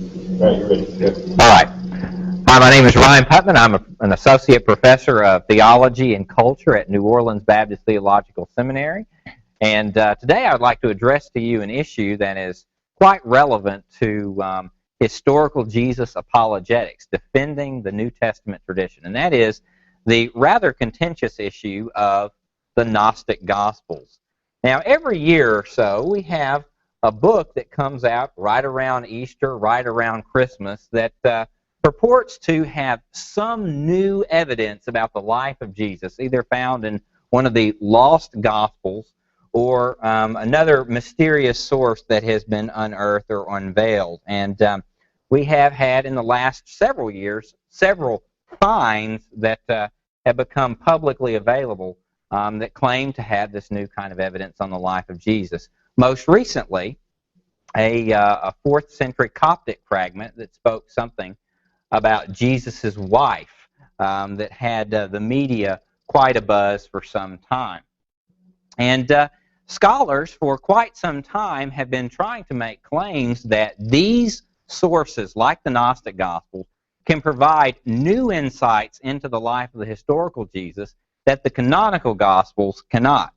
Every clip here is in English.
Right, you're ready. Good. All right. Hi, my name is Ryhne Putman. I'm an associate professor of theology and culture at New Orleans Baptist Theological Seminary. And today I would like to address to you an issue that is quite relevant to historical Jesus apologetics, defending the New Testament tradition. And that is the rather contentious issue of the Gnostic Gospels. Now, every year or so, we have a book that comes out right around Easter, right around Christmas, that purports to have some new evidence about the life of Jesus, either found in one of the lost Gospels or another mysterious source that has been unearthed or unveiled. And we have had in the last several years several finds that have become publicly available that claim to have this new kind of evidence on the life of Jesus. Most recently, a 4th century Coptic fragment that spoke something about Jesus' wife that had the media quite abuzz for some time. And scholars for quite some time have been trying to make claims that these sources, like the Gnostic Gospels, can provide new insights into the life of the historical Jesus that the canonical Gospels cannot.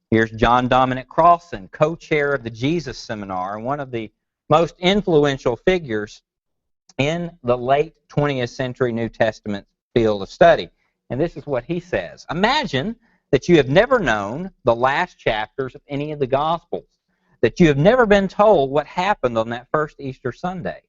Here's John Dominic Crossan, co-chair of the Jesus Seminar, and one of the most influential figures in the late 20th century New Testament field of study. And this is what he says. Imagine that you have never known the last chapters of any of the Gospels, that you have never been told what happened on that first Easter Sunday.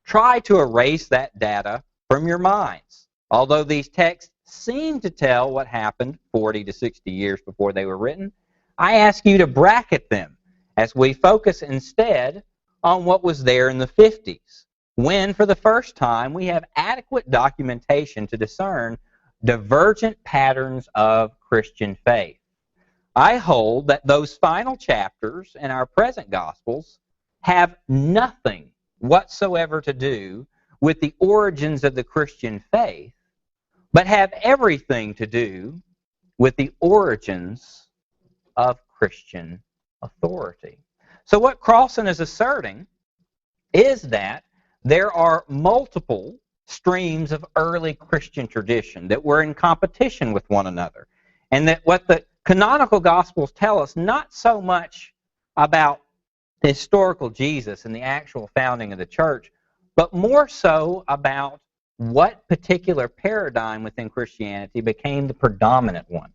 Try to erase that data from your minds. Although these texts seem to tell what happened 40 to 60 years before they were written, I ask you to bracket them as we focus instead on what was there in the 50s, when for the first time we have adequate documentation to discern divergent patterns of Christian faith. I hold that those final chapters in our present Gospels have nothing whatsoever to do with the origins of the Christian faith, but have everything to do with the origins of Christian authority. So what Crossan is asserting is that there are multiple streams of early Christian tradition that were in competition with one another, and that what the canonical Gospels tell us not so much about the historical Jesus and the actual founding of the church, but more so about what particular paradigm within Christianity became the predominant one.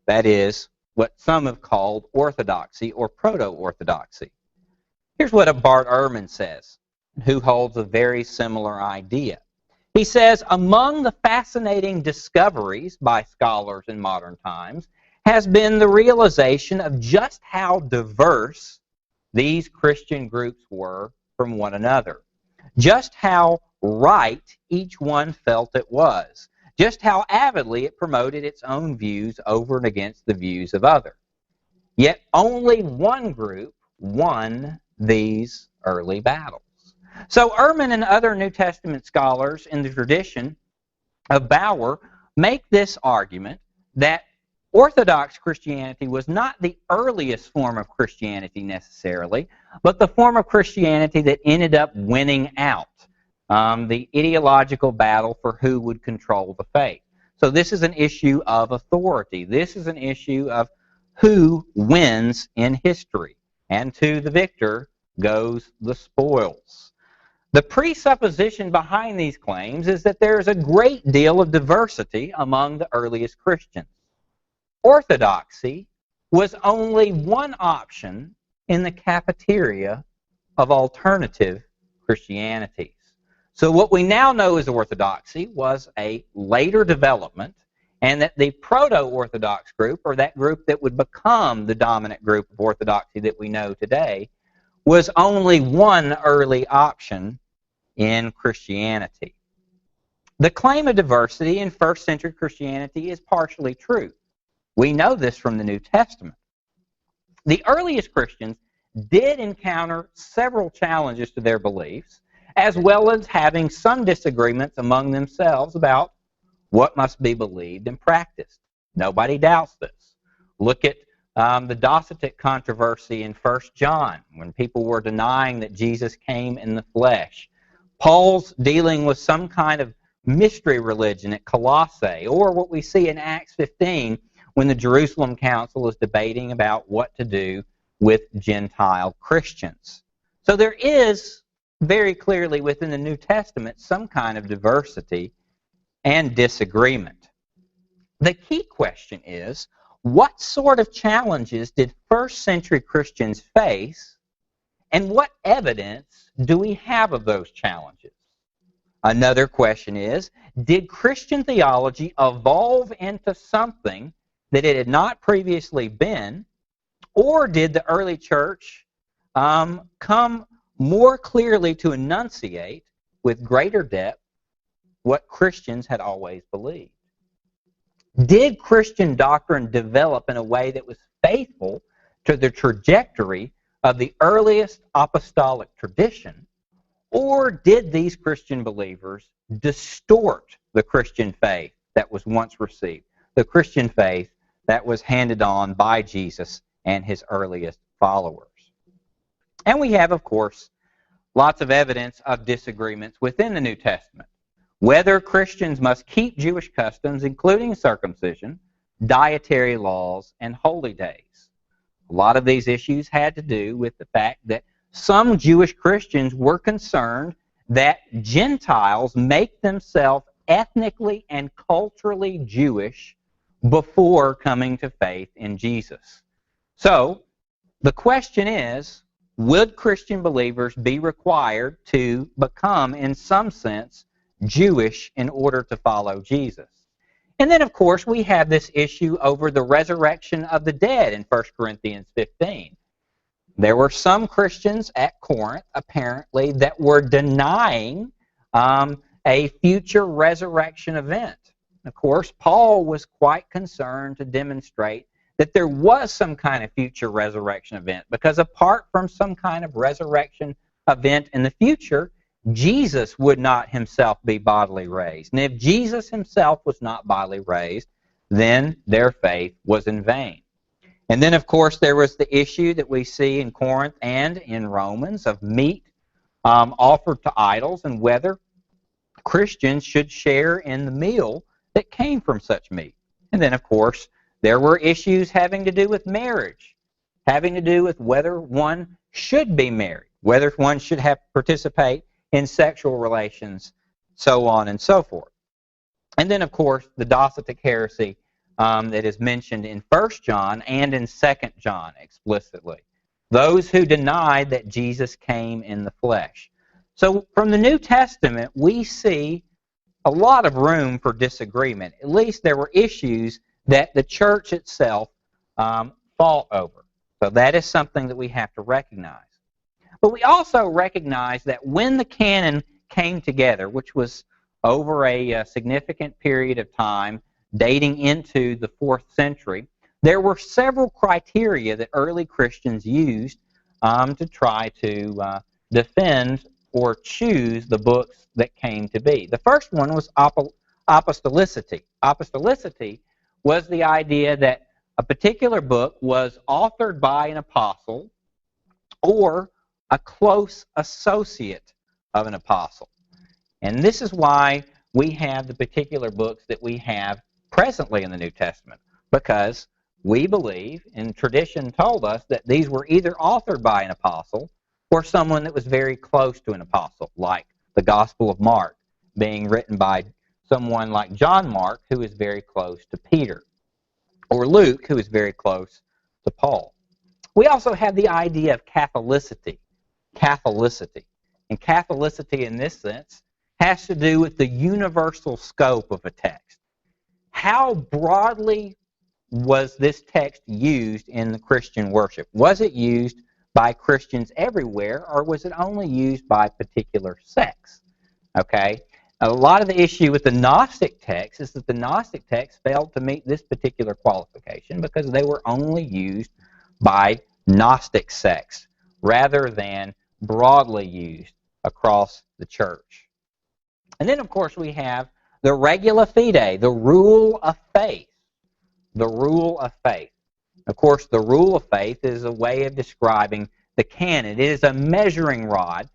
That is, what some have called orthodoxy or proto-orthodoxy. Here's what Bart Ehrman says, who holds a very similar idea. He says, among the fascinating discoveries by scholars in modern times has been the realization of just how diverse these Christian groups were from one another, just how right each one felt it was, just how avidly it promoted its own views over and against the views of others. Yet only one group won these early battles. So Ehrman and other New Testament scholars in the tradition of Bauer make this argument that Orthodox Christianity was not the earliest form of Christianity necessarily, but the form of Christianity that ended up winning out the ideological battle for who would control the faith. So this is an issue of authority. This is an issue of who wins in history. And to the victor goes the spoils. The presupposition behind these claims is that there is a great deal of diversity among the earliest Christians. Orthodoxy was only one option in the cafeteria of alternative Christianities. So what we now know as orthodoxy was a later development, and that the proto-orthodox group, or that group that would become the dominant group of orthodoxy that we know today, was only one early option in Christianity. The claim of diversity in first century Christianity is partially true. We know this from the New Testament. The earliest Christians did encounter several challenges to their beliefs, as well as having some disagreements among themselves about what must be believed and practiced. Nobody doubts this. Look at the Gnostic controversy in 1 John, when people were denying that Jesus came in the flesh. Paul's dealing with some kind of mystery religion at Colossae, or what we see in Acts 15 when the Jerusalem Council is debating about what to do with Gentile Christians. So there is very clearly within the New Testament some kind of diversity and disagreement. The key question is, what sort of challenges did first century Christians face, and what evidence do we have of those challenges? Another question is, did Christian theology evolve into something that it had not previously been, or did the early church come more clearly to enunciate with greater depth what Christians had always believed? Did Christian doctrine develop in a way that was faithful to the trajectory of the earliest apostolic tradition, or did these Christian believers distort the Christian faith that was once received, the Christian faith that was handed on by Jesus and his earliest followers? And we have, of course, lots of evidence of disagreements within the New Testament. Whether Christians must keep Jewish customs, including circumcision, dietary laws, and holy days. A lot of these issues had to do with the fact that some Jewish Christians were concerned that Gentiles make themselves ethnically and culturally Jewish before coming to faith in Jesus. So, the question is, would Christian believers be required to become, in some sense, Jewish in order to follow Jesus? And then, of course, we have this issue over the resurrection of the dead in 1 Corinthians 15. There were some Christians at Corinth, apparently, that were denying a future resurrection event. Of course, Paul was quite concerned to demonstrate that there was some kind of future resurrection event, because apart from some kind of resurrection event in the future, Jesus would not himself be bodily raised. And if Jesus himself was not bodily raised, then their faith was in vain. And then, of course, there was the issue that we see in Corinth and in Romans of meat offered to idols, and whether Christians should share in the meal that came from such meat. And then, of course, there were issues having to do with marriage, having to do with whether one should be married, whether one should have participate in sexual relations, so on and so forth. And then, of course, the Gnostic heresy that is mentioned in 1 John and in 2 John explicitly. Those who denied that Jesus came in the flesh. So from the New Testament, we see a lot of room for disagreement. At least there were issues that the church itself fought over. So that is something that we have to recognize. But we also recognize that when the canon came together, which was over a significant period of time, dating into the 4th century, there were several criteria that early Christians used to try to defend or choose the books that came to be. The first one was apostolicity. Apostolicity was the idea that a particular book was authored by an apostle or a close associate of an apostle. And this is why we have the particular books that we have presently in the New Testament, because we believe, and tradition told us, that these were either authored by an apostle or someone that was very close to an apostle, like the Gospel of Mark being written by someone like John Mark, who is very close to Peter, or Luke, who is very close to Paul. We also have the idea of Catholicity. Catholicity. And Catholicity, in this sense, has to do with the universal scope of a text. How broadly was this text used in the Christian worship? Was it used by Christians everywhere, or was it only used by particular sects? Okay? A lot of the issue with the Gnostic text is that the Gnostic text failed to meet this particular qualification because they were only used by Gnostic sects rather than broadly used across the church. And then, of course, we have the regula fide, the rule of faith. The rule of faith. Of course, the rule of faith is a way of describing the canon. It is a measuring rod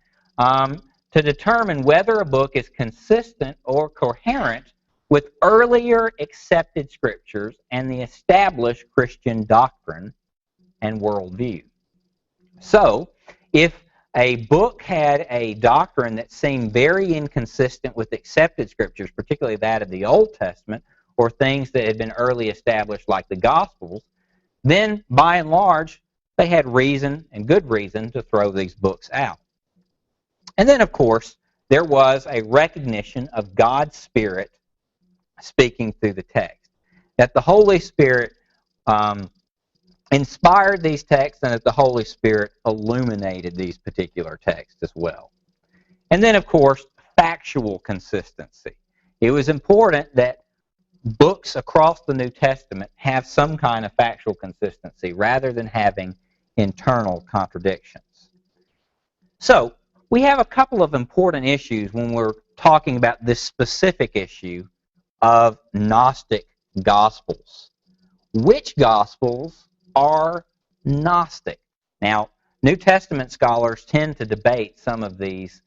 to determine whether a book is consistent or coherent with earlier accepted scriptures and the established Christian doctrine and worldview. So, if a book had a doctrine that seemed very inconsistent with accepted scriptures, particularly that of the Old Testament, or things that had been early established like the Gospels, then by and large, they had reason, and good reason, to throw these books out. And then, of course, there was a recognition of God's Spirit speaking through the text. That the Holy Spirit inspired these texts, and that the Holy Spirit illuminated these particular texts as well. And then, of course, factual consistency. It was important that books across the New Testament have some kind of factual consistency rather than having internal contradictions. So, we have a couple of important issues when we're talking about this specific issue of Gnostic Gospels. Which Gospels are Gnostic? Now, New Testament scholars tend to debate some of these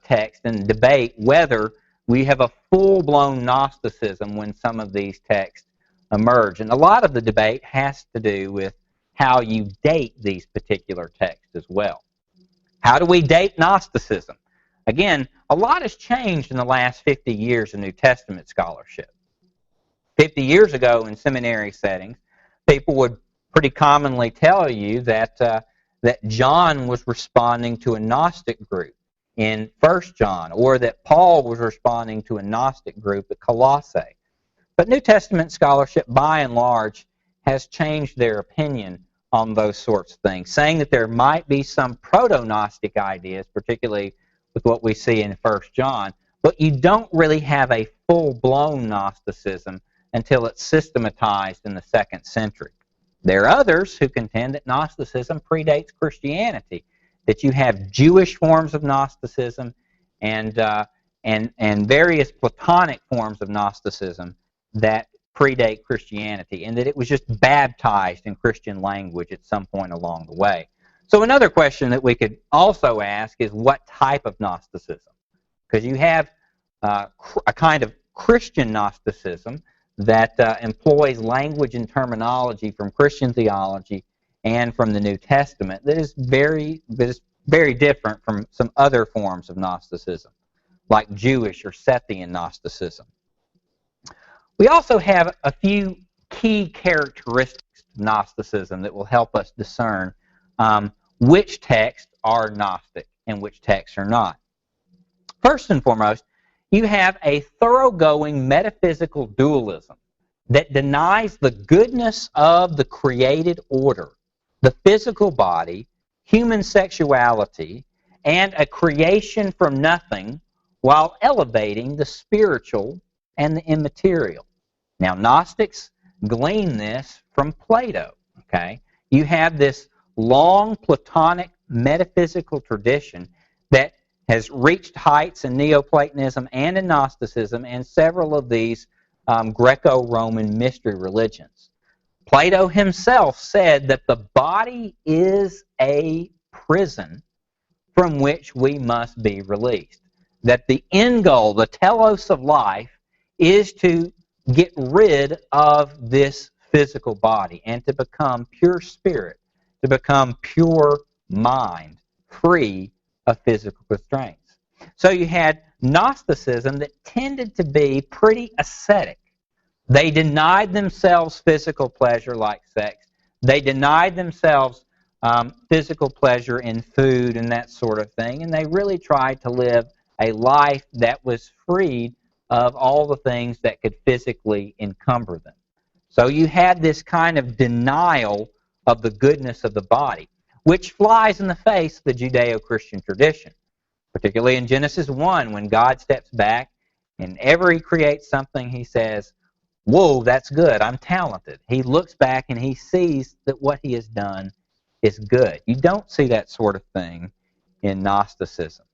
texts and debate whether we have a full-blown Gnosticism when some of these texts emerge. And a lot of the debate has to do with how you date these particular texts as well. How do we date Gnosticism? Again, a lot has changed in the last 50 years of New Testament scholarship. 50 years ago in seminary settings, people would pretty commonly tell you that John was responding to a Gnostic group in 1 John, or that Paul was responding to a Gnostic group at Colossae. But New Testament scholarship, by and large, has changed their opinion on those sorts of things, saying that there might be some proto-Gnostic ideas, particularly with what we see in 1 John, but you don't really have a full-blown Gnosticism until it's systematized in the 2nd century. There are others who contend that Gnosticism predates Christianity, that you have Jewish forms of Gnosticism and various Platonic forms of Gnosticism that predate Christianity, and that it was just baptized in Christian language at some point along the way. So another question that we could also ask is what type of Gnosticism? Because you have a kind of Christian Gnosticism that employs language and terminology from Christian theology and from the New Testament that is very different from some other forms of Gnosticism, like Jewish or Sethian Gnosticism. We also have a few key characteristics of Gnosticism that will help us discern which texts are Gnostic and which texts are not. First and foremost, you have a thoroughgoing metaphysical dualism that denies the goodness of the created order, the physical body, human sexuality, and a creation from nothing, while elevating the spiritual and the immaterial. Now, Gnostics glean this from Plato. Okay, you have this long Platonic metaphysical tradition that has reached heights in Neoplatonism and in Gnosticism and several of these Greco-Roman mystery religions. Plato himself said that the body is a prison from which we must be released. That the end goal, the telos of life, is to get rid of this physical body and to become pure spirit, to become pure mind, free of physical constraints. So you had Gnosticism that tended to be pretty ascetic. They denied themselves physical pleasure like sex. They denied themselves physical pleasure in food and that sort of thing, and they really tried to live a life that was freed of all the things that could physically encumber them. So you had this kind of denial of the goodness of the body, which flies in the face of the Judeo-Christian tradition, particularly in Genesis 1, when God steps back and ever He creates something, He says, "Whoa, that's good, I'm talented." He looks back and He sees that what He has done is good. You don't see that sort of thing in Gnosticism.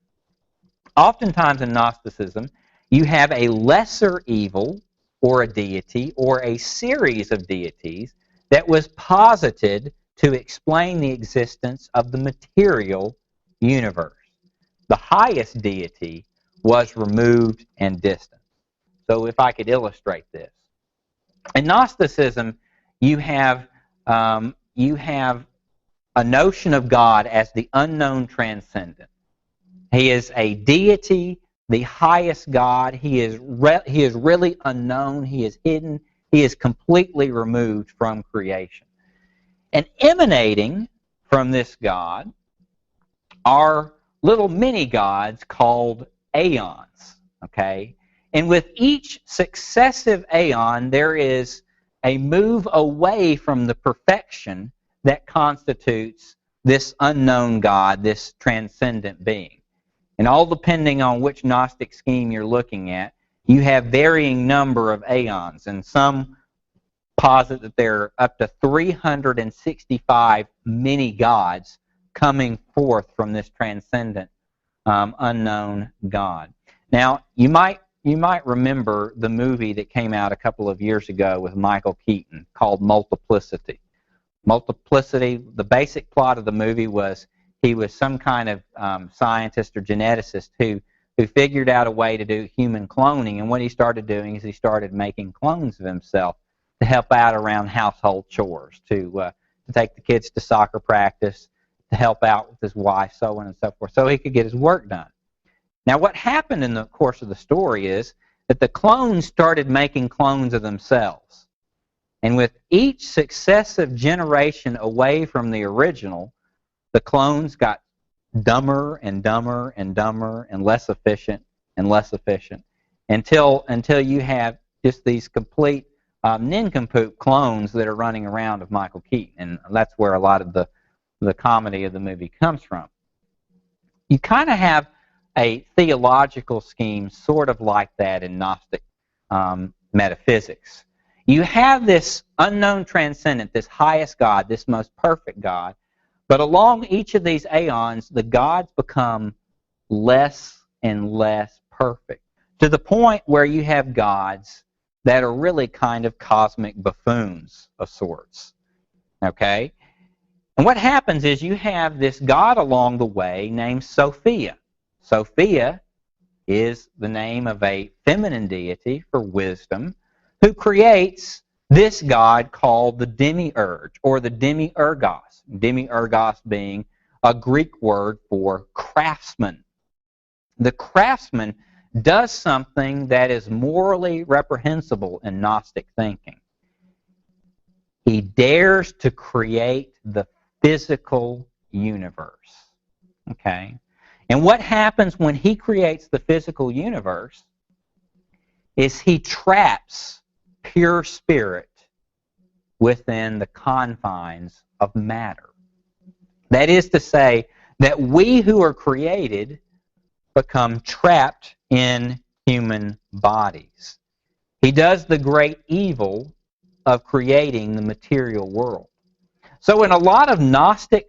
Oftentimes in Gnosticism, you have a lesser evil or a deity or a series of deities that was posited to explain the existence of the material universe. the highest deity, was removed and distant. So if I could illustrate this. In Gnosticism, you have a notion of God as the unknown transcendent. He is a deity, the highest God. He is really unknown. He is hidden. He is completely removed from creation. And emanating from this God are little mini-gods called aeons. Okay? And with each successive aeon, there is a move away from the perfection that constitutes this unknown God, this transcendent being. And all depending on which Gnostic scheme you're looking at, you have varying number of aeons. And some posit that there are up to 365 mini-gods coming forth from this transcendent, unknown God. Now, you might remember the movie that came out a couple of years ago with Michael Keaton called Multiplicity. Multiplicity, the basic plot of the movie was he was some kind of scientist or geneticist who figured out a way to do human cloning, and what he started doing is he started making clones of himself to help out around household chores, to take the kids to soccer practice, to help out with his wife, so on and so forth, so he could get his work done. Now, what happened in the course of the story is that the clones started making clones of themselves. And with each successive generation away from the original, the clones got dumber and dumber and dumber and less efficient until you have just these complete nincompoop clones that are running around of Michael Keaton. And that's where a lot of the comedy of the movie comes from. You kind of have a theological scheme sort of like that in Gnostic metaphysics. You have this unknown transcendent, this highest God, this most perfect God, but along each of these aeons, the gods become less and less perfect, to the point where you have gods that are really kind of cosmic buffoons of sorts. Okay? And what happens is you have this god along the way named Sophia. Sophia is the name of a feminine deity for wisdom who creates this god called the demiurge, or the demiurgos. Demiurgos being a Greek word for craftsman. The craftsman does something that is morally reprehensible in Gnostic thinking. He dares to create the physical universe. Okay? And what happens when he creates the physical universe is he traps pure spirit within the confines of matter. That is to say that we who are created become trapped in human bodies. He does the great evil of creating the material world. So in a lot of Gnostic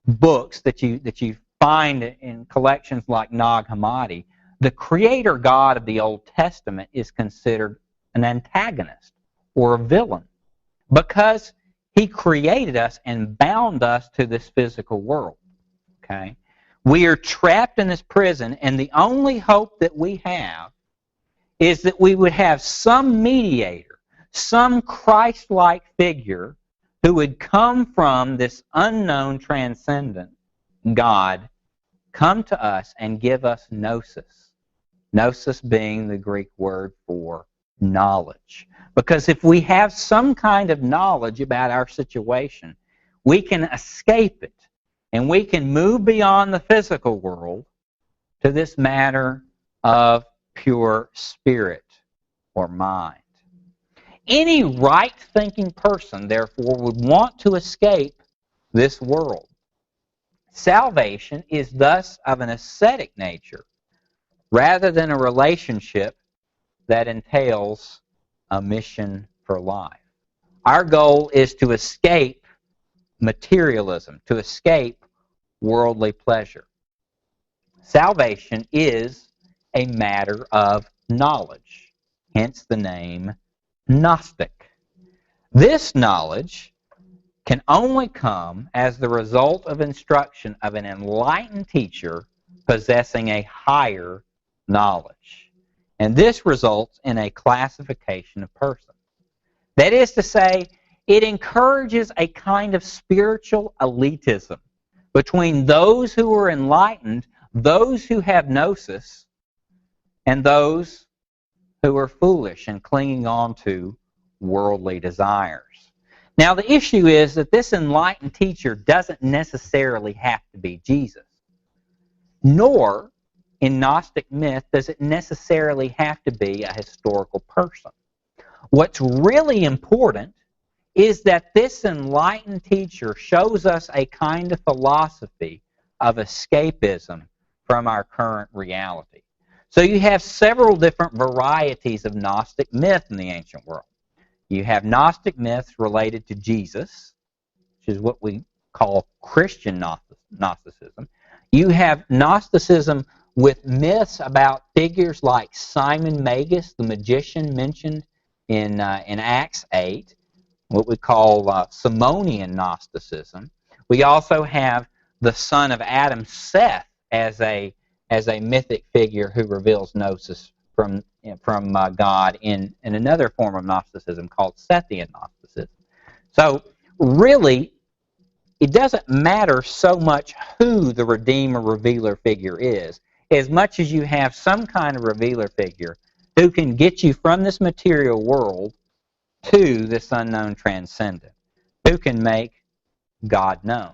books that you find in collections like Nag Hammadi, the creator God of the Old Testament is considered an antagonist or a villain because he created us and bound us to this physical world. Okay? We are trapped in this prison, and the only hope that we have is that we would have some mediator, some Christ-like figure who would come from this unknown transcendent God, come to us and give us gnosis. Gnosis being the Greek word for knowledge. Because if we have some kind of knowledge about our situation, we can escape it. And we can move beyond the physical world to this matter of pure spirit or mind. Any right-thinking person, therefore, would want to escape this world. Salvation is thus of an ascetic nature rather than a relationship that entails a mission for life. Our goal is to escape materialism, to escape worldly pleasure. Salvation is a matter of knowledge, hence the name Gnostic. This knowledge can only come as the result of instruction of an enlightened teacher possessing a higher knowledge. And this results in a classification of persons. That is to say, it encourages a kind of spiritual elitism between those who are enlightened, those who have gnosis, and those who are foolish and clinging on to worldly desires. Now, the issue is that this enlightened teacher doesn't necessarily have to be Jesus, nor in Gnostic myth does it necessarily have to be a historical person. What's really important is that this enlightened teacher shows us a kind of philosophy of escapism from our current reality. So you have several different varieties of Gnostic myth in the ancient world. You have Gnostic myths related to Jesus, which is what we call Christian Gnosticism. You have Gnosticism with myths about figures like Simon Magus, the magician mentioned in Acts 8, what we call Simonian Gnosticism. We also have the son of Adam, Seth, as a mythic figure who reveals gnosis from God in another form of Gnosticism called Sethian Gnosticism. So really, it doesn't matter so much who the Redeemer Revealer figure is, as much as you have some kind of revealer figure who can get you from this material world to this unknown transcendent, who can make God known.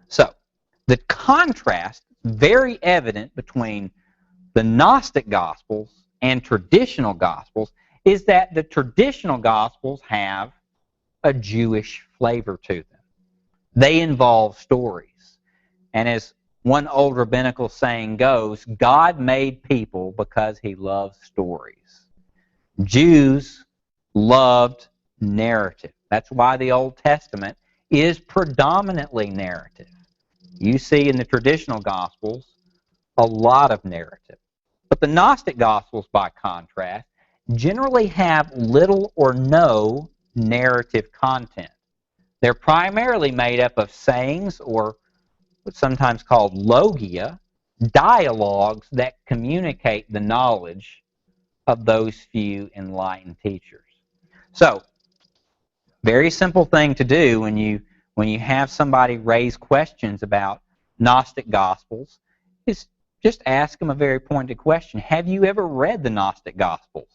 So, the contrast very evident between the Gnostic Gospels and traditional Gospels is that the traditional Gospels have a Jewish flavor to them. They involve stories. And as one old rabbinical saying goes, God made people because He loves stories. Jews loved narrative. That's why the Old Testament is predominantly narrative. You see in the traditional Gospels a lot of narrative. But the Gnostic Gospels, by contrast, generally have little or no narrative content. They're primarily made up of sayings, or what's sometimes called logia, dialogues that communicate the knowledge of those few enlightened teachers. So, very simple thing to do when you have somebody raise questions about Gnostic Gospels is just ask them a very pointed question. Have you ever read the Gnostic Gospels?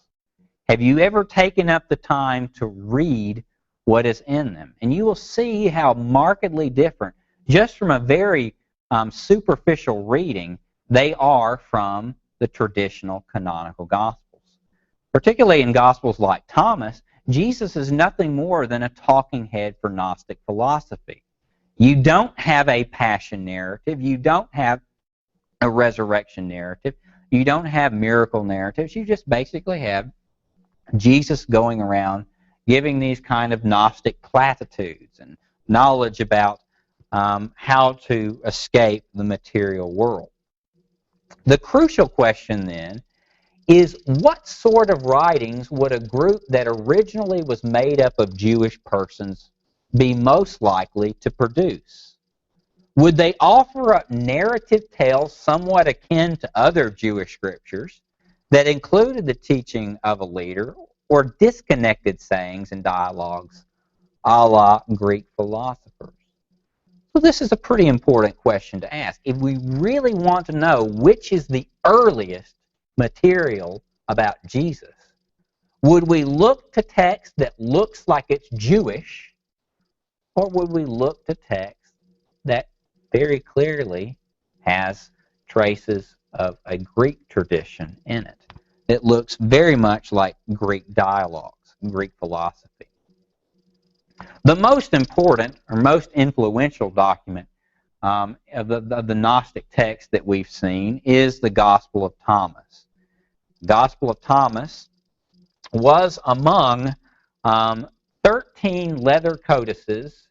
Have you ever taken up the time to read what is in them? And you will see how markedly different, just from a very superficial reading, they are from the traditional canonical Gospels. Particularly in Gospels like Thomas, Jesus is nothing more than a talking head for Gnostic philosophy. You don't have a passion narrative. You don't have a resurrection narrative. You don't have miracle narratives. You just basically have Jesus going around giving these kind of Gnostic platitudes and knowledge about how to escape the material world. The crucial question then is, what sort of writings would a group that originally was made up of Jewish persons be most likely to produce? Would they offer up narrative tales somewhat akin to other Jewish scriptures that included the teaching of a leader, or disconnected sayings and dialogues a la Greek philosophers? So this is a pretty important question to ask. If we really want to know which is the earliest material about Jesus, would we look to text that looks like it's Jewish, or would we look to text that very clearly has traces of a Greek tradition in it? It looks very much like Greek dialogues, Greek philosophy. The most important or most influential document of the Gnostic text that we've seen is the Gospel of Thomas. The Gospel of Thomas was among 13 leather codices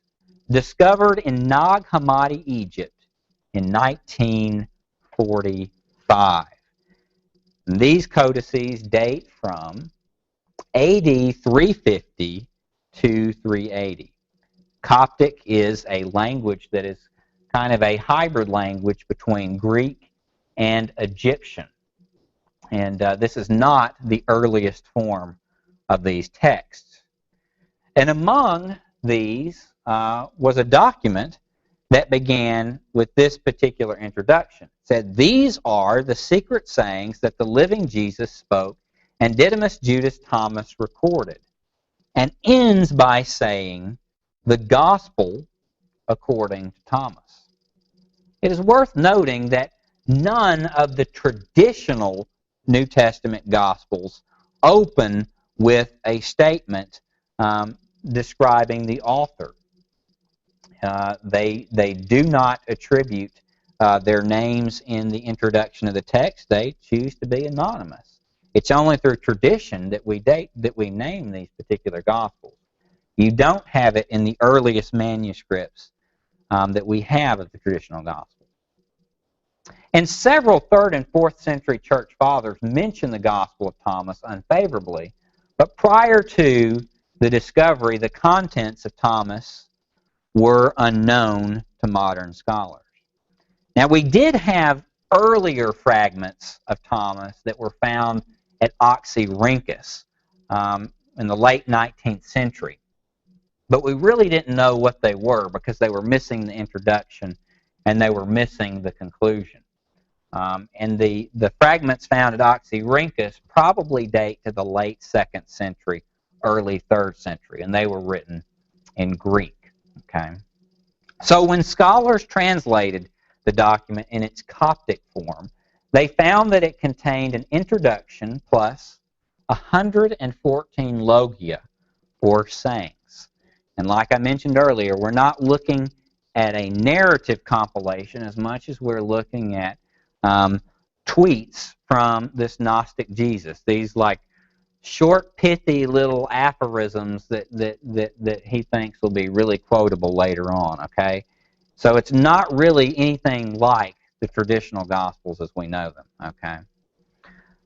discovered in Nag Hammadi, Egypt in 1945. And these codices date from AD 350 to 380. Coptic is a language that is kind of a hybrid language between Greek and Egyptian. And this is not the earliest form of these texts. And among these was a document that began with this particular introduction. It said, "These are the secret sayings that the living Jesus spoke and Didymus Judas Thomas recorded," and ends by saying, "the gospel according to Thomas." It is worth noting that none of the traditional New Testament Gospels open with a statement describing the author. They do not attribute their names in the introduction of the text. They choose to be anonymous. It's only through tradition that we name these particular Gospels. You don't have it in the earliest manuscripts that we have of the traditional Gospel. And several 3rd and 4th century church fathers mention the Gospel of Thomas unfavorably, but prior to the discovery, the contents of Thomas were unknown to modern scholars. Now, we did have earlier fragments of Thomas that were found at Oxyrhynchus in the late 19th century, but we really didn't know what they were because they were missing the introduction and they were missing the conclusion. And the fragments found at Oxyrhynchus probably date to the late 2nd century, early 3rd century, and they were written in Greek. Okay, so when scholars translated the document in its Coptic form, they found that it contained an introduction plus 114 logia, or sayings. And like I mentioned earlier, we're not looking at a narrative compilation as much as we're looking at tweets from this Gnostic Jesus. These like short, pithy little aphorisms that he thinks will be really quotable later on, okay? So it's not really anything like the traditional Gospels as we know them, okay?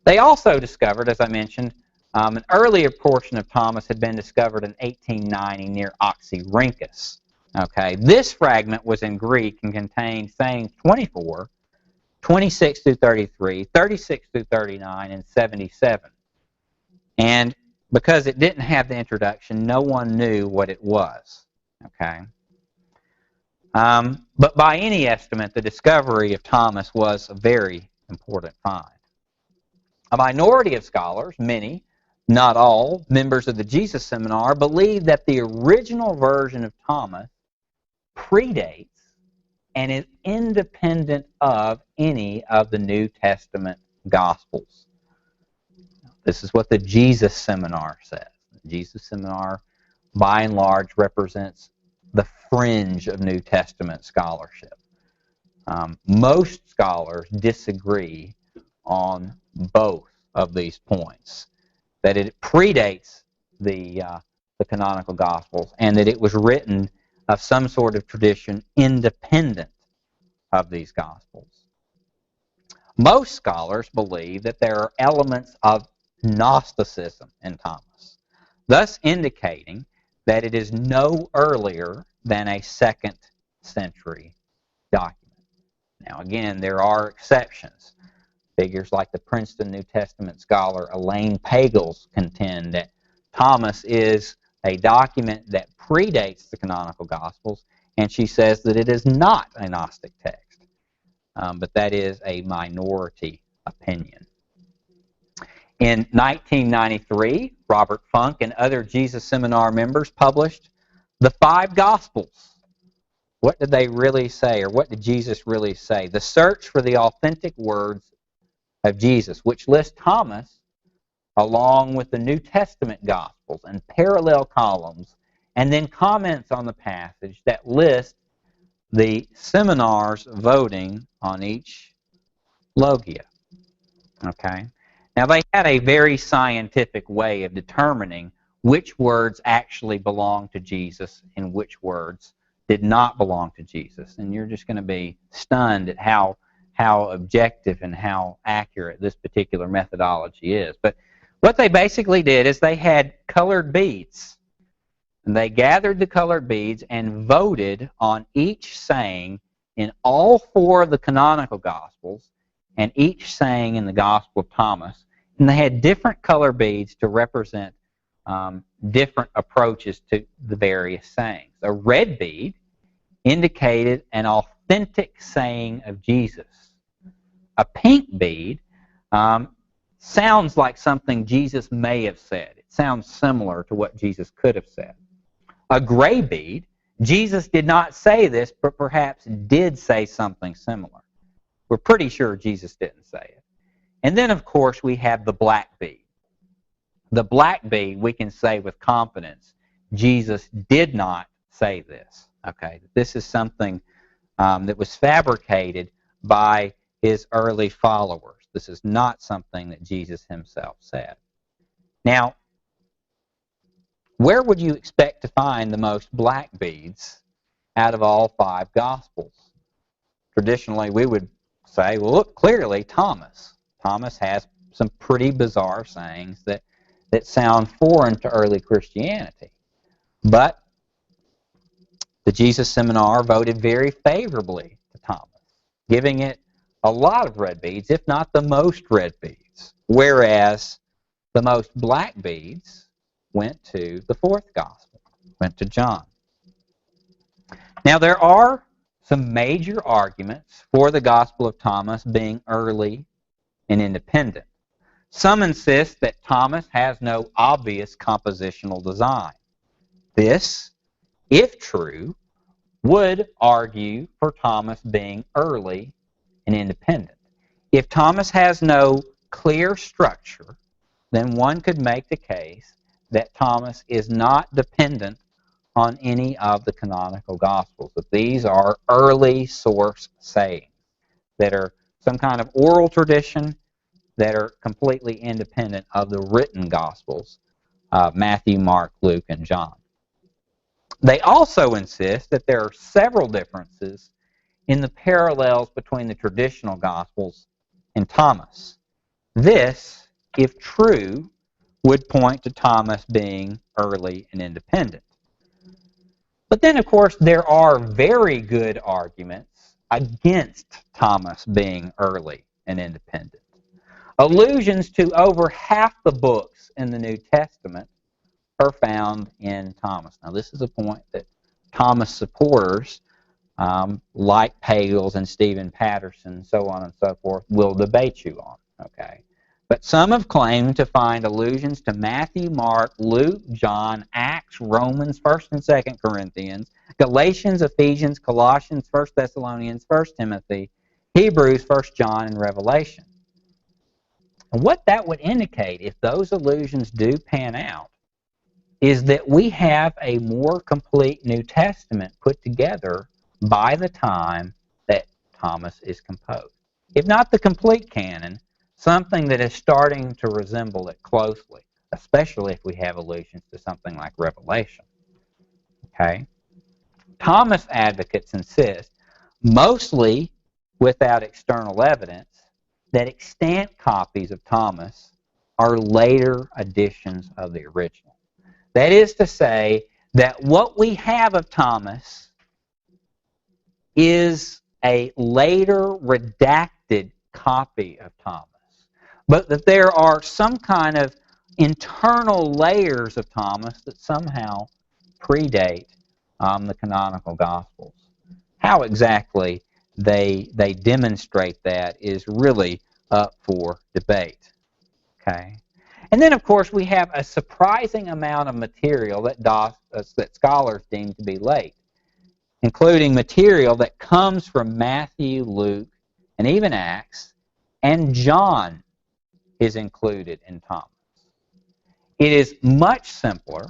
They also discovered, as I mentioned, an earlier portion of Thomas had been discovered in 1890 near Oxyrhynchus, okay? This fragment was in Greek and contained sayings 24, 26 through 33, 36 through 39, and 77. And because it didn't have the introduction, no one knew what it was. Okay. But by any estimate, the discovery of Thomas was a very important find. A minority of scholars, many, not all, members of the Jesus Seminar, believe that the original version of Thomas predates and is independent of any of the New Testament Gospels. This is what the Jesus Seminar says. The Jesus Seminar, by and large, represents the fringe of New Testament scholarship. Most scholars disagree on both of these points, that it predates the canonical Gospels and that it was written of some sort of tradition independent of these Gospels. Most scholars believe that there are elements of Gnosticism in Thomas, thus indicating that it is no earlier than a 2nd century document. Now again, there are exceptions. Figures like the Princeton New Testament scholar Elaine Pagels contend that Thomas is a document that predates the canonical Gospels, and she says that it is not a Gnostic text. But that is a minority opinion. In 1993, Robert Funk and other Jesus Seminar members published the 5 Gospels. What did they really say, or what did Jesus really say? The search for the authentic words of Jesus, which lists Thomas along with the New Testament Gospels in parallel columns, and then comments on the passage that list the seminars voting on each logia. Okay? Now, they had a very scientific way of determining which words actually belonged to Jesus and which words did not belong to Jesus. And you're just going to be stunned at how objective and how accurate this particular methodology is. But what they basically did is they had colored beads. And they gathered the colored beads and voted on each saying in all four of the canonical Gospels and each saying in the Gospel of Thomas. And they had different color beads to represent different approaches to the various sayings. A red bead indicated an authentic saying of Jesus. A pink bead sounds like something Jesus may have said. It sounds similar to what Jesus could have said. A gray bead, Jesus did not say this, but perhaps did say something similar. We're pretty sure Jesus didn't say it. And then, of course, we have the black bead. The black bead, we can say with confidence, Jesus did not say this. Okay, this is something that was fabricated by his early followers. This is not something that Jesus himself said. Now, where would you expect to find the most black beads out of all five Gospels? Traditionally, we would say, well, look, clearly Thomas. Thomas has some pretty bizarre sayings that sound foreign to early Christianity. But the Jesus Seminar voted very favorably to Thomas, giving it a lot of red beads, if not the most red beads, whereas the most black beads went to the fourth Gospel, went to John. Now, there are some major arguments for the Gospel of Thomas being early and independent. Some insist that Thomas has no obvious compositional design. This, if true, would argue for Thomas being early and independent. If Thomas has no clear structure, then one could make the case that Thomas is not dependent on any of the canonical Gospels, that these are early source sayings that are some kind of oral tradition that are completely independent of the written Gospels, Matthew, Mark, Luke, and John. They also insist that there are several differences in the parallels between the traditional Gospels and Thomas. This, if true, would point to Thomas being early and independent. But then, of course, there are very good arguments against Thomas being early and independent. Allusions to over half the books in the New Testament are found in Thomas. Now, this is a point that Thomas supporters, like Pagels and Stephen Patterson, so on and so forth, will debate you on. Okay, but some have claimed to find allusions to Matthew, Mark, Luke, John, Acts, Romans, 1st and 2nd Corinthians, Galatians, Ephesians, Colossians, 1 Thessalonians, 1 Timothy, Hebrews, 1 John, and Revelation. And what that would indicate, if those allusions do pan out, is that we have a more complete New Testament put together by the time that Thomas is composed. If not the complete canon, something that is starting to resemble it closely, especially if we have allusions to something like Revelation. Okay? Thomas advocates insist, mostly without external evidence, that extant copies of Thomas are later editions of the original. That is to say that what we have of Thomas is a later redacted copy of Thomas, but that there are some kind of internal layers of Thomas that somehow predate the canonical Gospels. How exactly they demonstrate that is really up for debate. Okay, and then of course we have a surprising amount of material that scholars deem to be late, including material that comes from Matthew, Luke, and even Acts, and John is included in Thomas. It is much simpler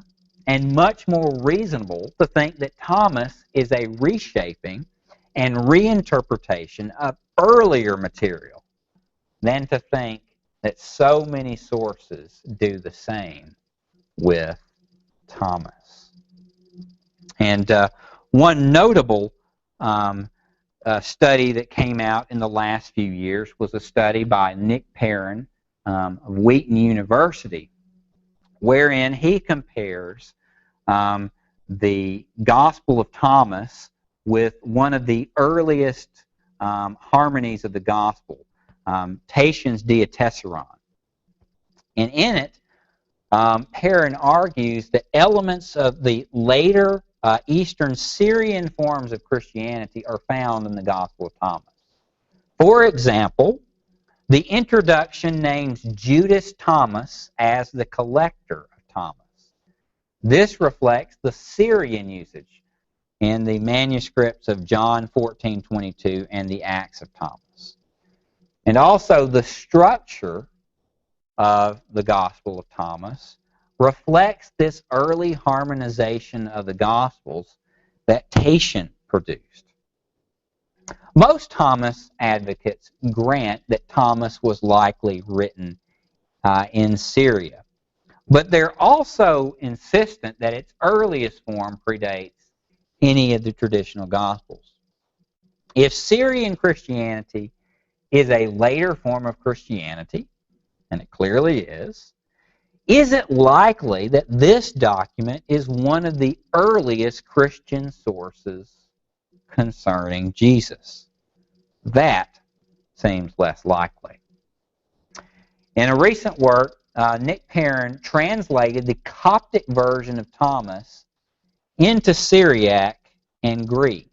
and much more reasonable to think that Thomas is a reshaping and reinterpretation of earlier material than to think that so many sources do the same with Thomas. And one notable study that came out in the last few years was a study by Nick Perrin of Wheaton University, wherein he compares the Gospel of Thomas with one of the earliest harmonies of the gospel, Tatian's Diatessaron. And in it, Perrin argues that elements of the later Eastern Syrian forms of Christianity are found in the Gospel of Thomas. For example, the introduction names Judas Thomas as the collector of Thomas. This reflects the Syrian usage in the manuscripts of John 14:22 and the Acts of Thomas. And also the structure of the Gospel of Thomas reflects this early harmonization of the Gospels that Tatian produced. Most Thomas advocates grant that Thomas was likely written in Syria, but they're also insistent that its earliest form predates any of the traditional Gospels. If Syrian Christianity is a later form of Christianity, and it clearly is it likely that this document is one of the earliest Christian sources concerning Jesus? That seems less likely. In a recent work, Nick Perrin translated the Coptic version of Thomas into Syriac and Greek.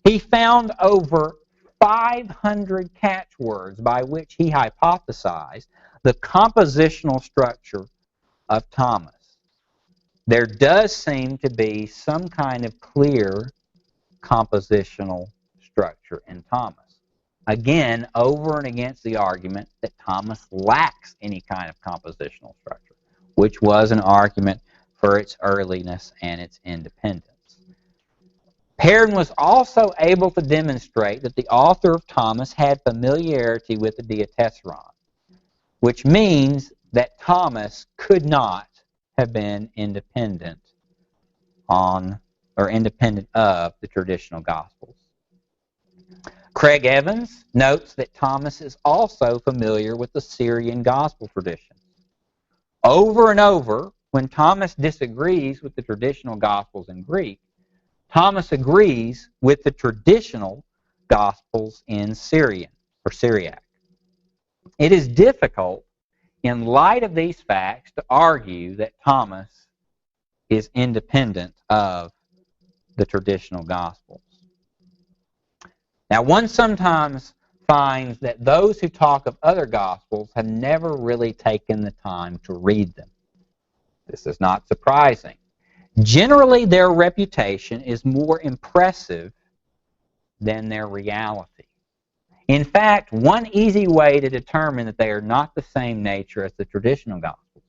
He found over 500 catchwords by which he hypothesized the compositional structure of Thomas. There does seem to be some kind of clear compositional structure in Thomas. Again, over and against the argument that Thomas lacks any kind of compositional structure, which was an argument for its earliness and its independence. Perrin was also able to demonstrate that the author of Thomas had familiarity with the Diatessaron, which means that Thomas could not have been independent of the traditional Gospels. Craig Evans notes that Thomas is also familiar with the Syrian Gospel tradition. Over and over, when Thomas disagrees with the traditional Gospels in Greek, Thomas agrees with the traditional Gospels in Syrian or Syriac. It is difficult, in light of these facts, to argue that Thomas is independent of the traditional Gospels. Now, one sometimes finds that those who talk of other Gospels have never really taken the time to read them. This is not surprising. Generally, their reputation is more impressive than their reality. In fact, one easy way to determine that they are not the same nature as the traditional Gospels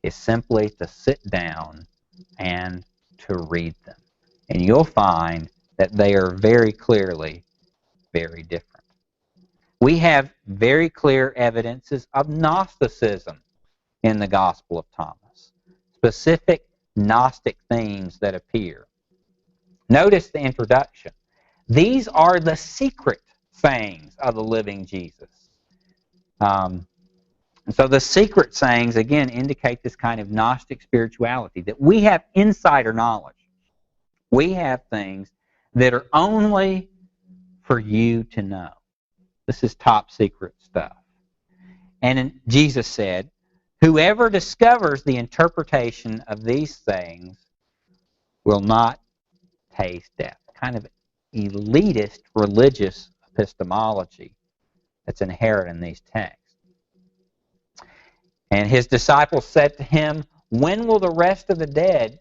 is simply to sit down and to read them. And you'll find that they are very clearly very different. We have very clear evidences of Gnosticism in the Gospel of Thomas, specific Gnostic themes that appear. Notice the introduction. These are the secret sayings of the living Jesus. And so the secret sayings, again, indicate this kind of Gnostic spirituality, that we have insider knowledge. We have things that are only for you to know. This is top secret stuff. And Jesus said, whoever discovers the interpretation of these things will not taste death. Kind of elitist religious epistemology that's inherent in these texts. And his disciples said to him, when will the rest of the dead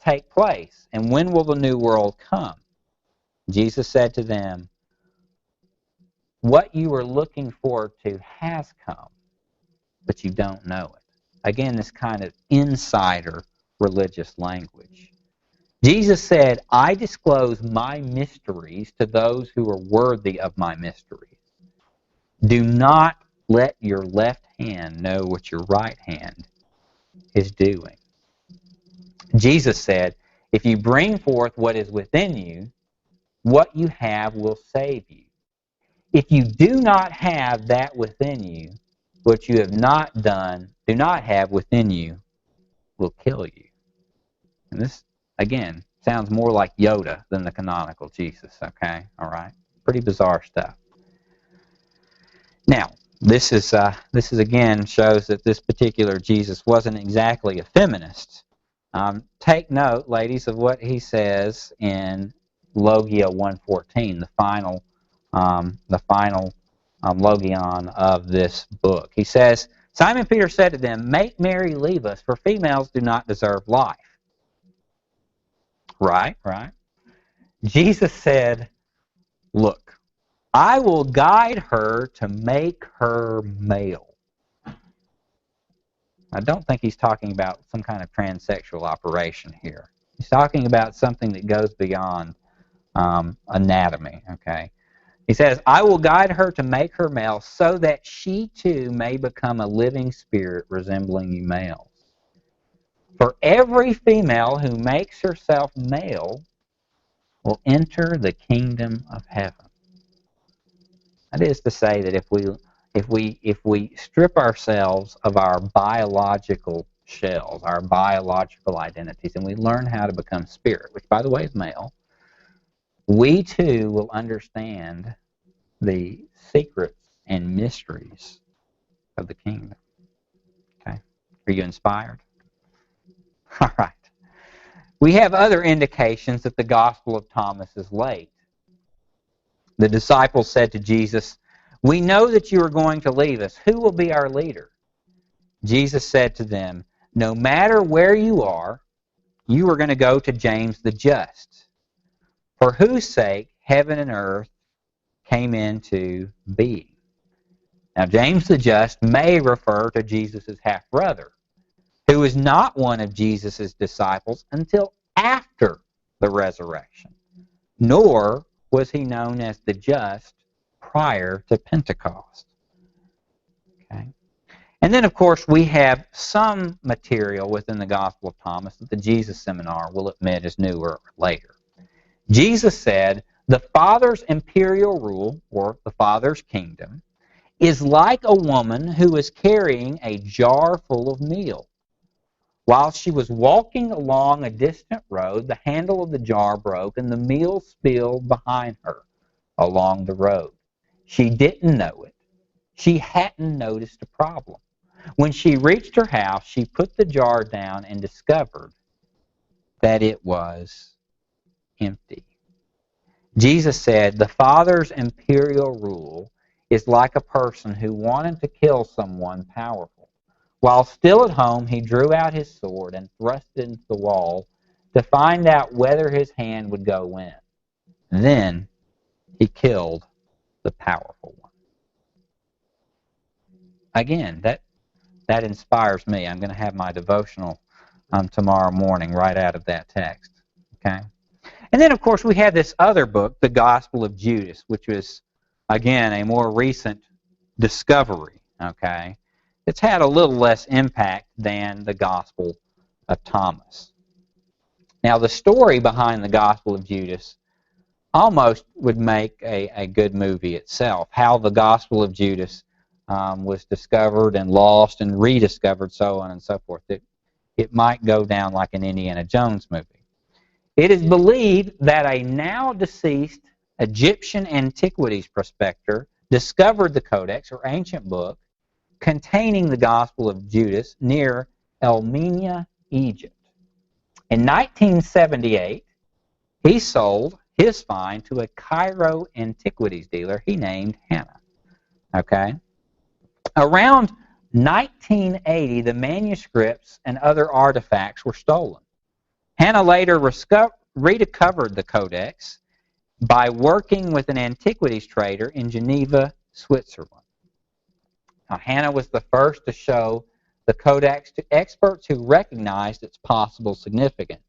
take place? And when will the new world come? Jesus said to them, what you are looking forward to has come, but you don't know it. Again, this kind of insider religious language. Jesus said, I disclose my mysteries to those who are worthy of my mysteries. Do not let your left hand know what your right hand is doing. Jesus said, if you bring forth what is within you, what you have will save you. If you do not have that within you, what you have not done, do not have within you, will kill you. And this, again, Sounds more like Yoda than the canonical Jesus, okay? All right? Pretty bizarre stuff. Now, this is again shows that this particular Jesus wasn't exactly a feminist. Take note, ladies, of what he says in Logia 114, the final logion of this book. He says, Simon Peter said to them, "Make Mary leave us, for females do not deserve life." Right. Jesus said, "Look, I will guide her to make her male." I don't think he's talking about some kind of transsexual operation here. He's talking about something that goes beyond anatomy, okay? He says, "I will guide her to make her male so that she too may become a living spirit resembling you males. For every female who makes herself male will enter the kingdom of heaven." That is to say that if we strip ourselves of our biological shells, our biological identities, and we learn how to become spirit, which by the way is male, we too will understand the secrets and mysteries of the kingdom. Okay? Are you inspired? All right. We have other indications that the Gospel of Thomas is late. The disciples said to Jesus, "We know that you are going to leave us. Who will be our leader?" Jesus said to them, "No matter where you are going to go to James the Just, for whose sake heaven and earth came into being." Now, James the Just may refer to Jesus' half-brother, who was not one of Jesus' disciples until after the resurrection, nor was he known as the Just prior to Pentecost. Okay. And then, of course, we have some material within the Gospel of Thomas that the Jesus Seminar will admit is newer or later. Jesus said, "The Father's imperial rule, or the Father's kingdom, is like a woman who is carrying a jar full of meal. While she was walking along a distant road, the handle of the jar broke and the meal spilled behind her along the road. She didn't know it. She hadn't noticed a problem. When she reached her house, she put the jar down and discovered that it was empty." Jesus said, "The Father's imperial rule is like a person who wanted to kill someone powerful. While still at home, he drew out his sword and thrust it into the wall to find out whether his hand would go in. Then he killed the powerful one." Again, that inspires me. I'm going to have my devotional tomorrow morning right out of that text. Okay? And then, of course, we have this other book, the Gospel of Judas, which was, again, a more recent discovery. Okay? It's had a little less impact than the Gospel of Thomas. Now, the story behind the Gospel of Judas almost would make a good movie itself. How the Gospel of Judas was discovered and lost and rediscovered, so on and so forth. It might go down like an Indiana Jones movie. It is believed that a now deceased Egyptian antiquities prospector discovered the codex, or ancient book, containing the Gospel of Judas near Elmina, Egypt. In 1978, he sold his find to a Cairo antiquities dealer he named Hannah. Okay? Around 1980, the manuscripts and other artifacts were stolen. Hannah later rediscovered the codex by working with an antiquities trader in Geneva, Switzerland. Now, Hannah was the first to show the codex to experts who recognized its possible significance.